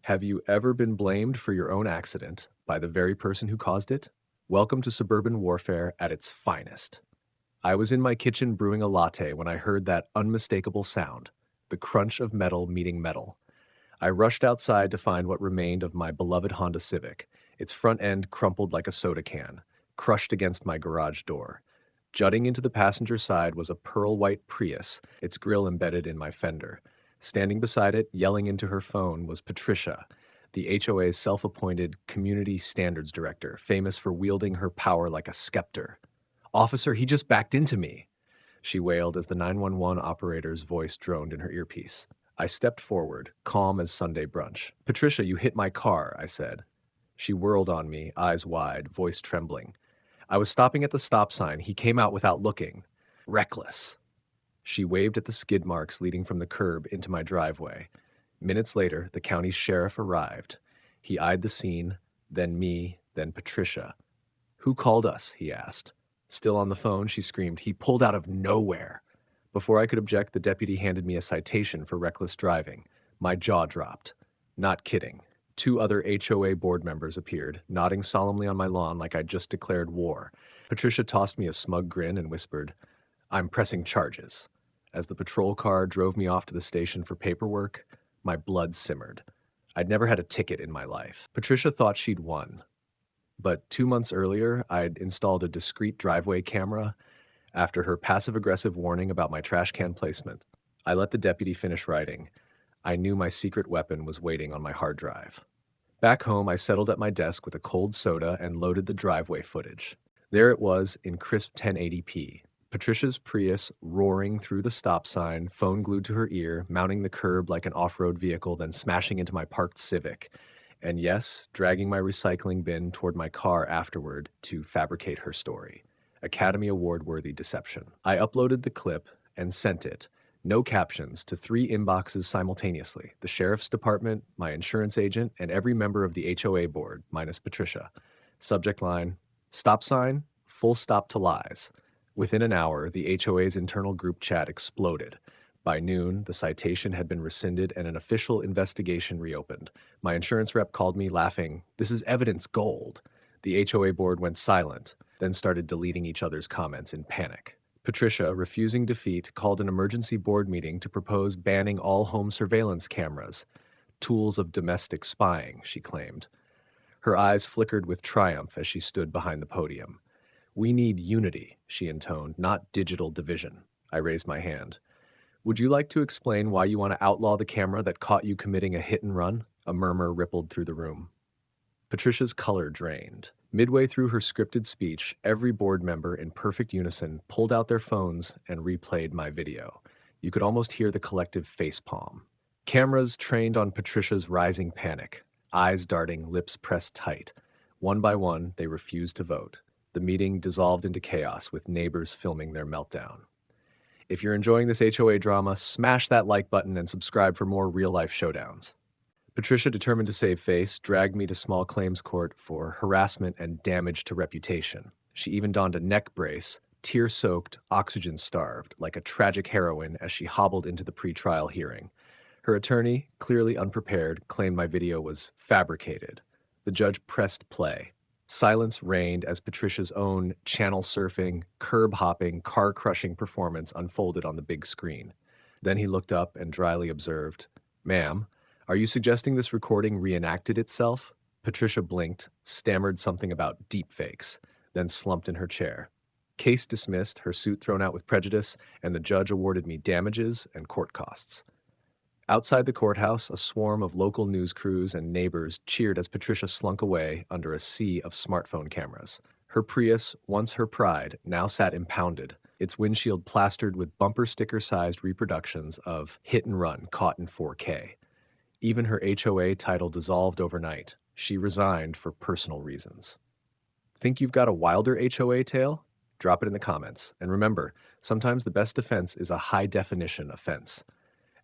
Have you ever been blamed for your own accident by the very person who caused it? Welcome to suburban warfare at its finest. I was in my kitchen brewing a latte when I heard that unmistakable sound, the crunch of metal meeting metal. I rushed outside to find what remained of my beloved Honda Civic, its front end crumpled like a soda can, crushed against my garage door. Jutting into the passenger side was a pearl-white Prius, its grille embedded in my fender. Standing beside it, yelling into her phone, was Patricia, the HOA's self-appointed community standards director, famous for wielding her power like a scepter. "Officer, he just backed into me," she wailed as the 911 operator's voice droned in her earpiece. I stepped forward, calm as Sunday brunch. "Patricia, you hit my car," I said. She whirled on me, eyes wide, voice trembling. "I was stopping at the stop sign. He came out without looking. Reckless." She waved at the skid marks leading from the curb into my driveway. Minutes later, the county sheriff arrived. He eyed the scene, then me, then Patricia. "Who called us?" he asked. Still on the phone, she screamed, "He pulled out of nowhere." Before I could object, the deputy handed me a citation for reckless driving. My jaw dropped. Not kidding. Two other HOA board members appeared, nodding solemnly on my lawn like I'd just declared war. Patricia tossed me a smug grin and whispered, "I'm pressing charges." As the patrol car drove me off to the station for paperwork, my blood simmered. I'd never had a ticket in my life. Patricia thought she'd won. But 2 months earlier, I'd installed a discreet driveway camera after her passive-aggressive warning about my trash can placement. I let the deputy finish writing. I knew my secret weapon was waiting on my hard drive. Back home, I settled at my desk with a cold soda and loaded the driveway footage. There it was in crisp 1080p. Patricia's Prius roaring through the stop sign, phone glued to her ear, mounting the curb like an off-road vehicle, then smashing into my parked Civic. And yes, dragging my recycling bin toward my car afterward to fabricate her story. Academy Award-worthy deception. I uploaded the clip and sent it, no captions, to 3 inboxes simultaneously: the sheriff's department, my insurance agent, and every member of the HOA board, minus Patricia. Subject line, "Stop sign, full stop to lies." Within an hour, the HOA's internal group chat exploded. By noon, the citation had been rescinded and an official investigation reopened. My insurance rep called me, laughing, "This is evidence gold." The HOA board went silent, then started deleting each other's comments in panic. Patricia, refusing defeat, called an emergency board meeting to propose banning all home surveillance cameras. Tools of domestic spying, she claimed. Her eyes flickered with triumph as she stood behind the podium. "We need unity," she intoned, "not digital division." I raised my hand. "Would you like to explain why you want to outlaw the camera that caught you committing a hit and run?" A murmur rippled through the room. Patricia's color drained. Midway through her scripted speech, every board member in perfect unison pulled out their phones and replayed my video. You could almost hear the collective facepalm. Cameras trained on Patricia's rising panic, eyes darting, lips pressed tight. One by one, they refused to vote. The meeting dissolved into chaos, with neighbors filming their meltdown. If you're enjoying this HOA drama, smash that like button and subscribe for more real-life showdowns. Patricia, determined to save face, dragged me to small claims court for harassment and damage to reputation. She even donned a neck brace, tear-soaked, oxygen-starved, like a tragic heroine as she hobbled into the pre-trial hearing. Her attorney, clearly unprepared, claimed my video was fabricated. The judge pressed play. Silence reigned as Patricia's own channel-surfing, curb-hopping, car-crushing performance unfolded on the big screen. Then he looked up and dryly observed, "Ma'am, are you suggesting this recording reenacted itself?" Patricia blinked, stammered something about deepfakes, then slumped in her chair. Case dismissed, her suit thrown out with prejudice, and the judge awarded me damages and court costs. Outside the courthouse, a swarm of local news crews and neighbors cheered as Patricia slunk away under a sea of smartphone cameras. Her Prius, once her pride, now sat impounded, its windshield plastered with bumper sticker-sized reproductions of "Hit and Run" caught in 4K. Even her HOA title dissolved overnight. She resigned for personal reasons. Think you've got a wilder HOA tale? Drop it in the comments. And remember, sometimes the best defense is a high-definition offense.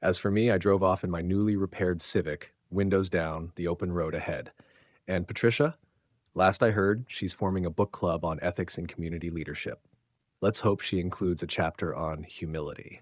As for me, I drove off in my newly repaired Civic, windows down, the open road ahead. And Patricia? Last I heard, she's forming a book club on ethics and community leadership. Let's hope she includes a chapter on humility.